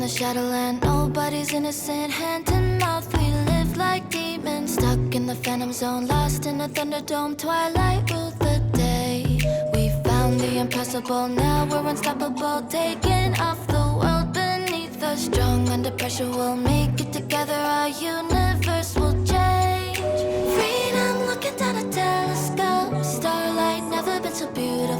shadowland, nobody's innocent. Hand to mouth, we live like demons. Stuck in the phantom zone, lost in a thunderdome. Twilight ruled the day. We found the impossible, now we're unstoppable. Taking off the world beneath us. Strong under pressure, we'll make it together. Our universe will change. Freedom looking down a telescope. Starlight never been so beautiful.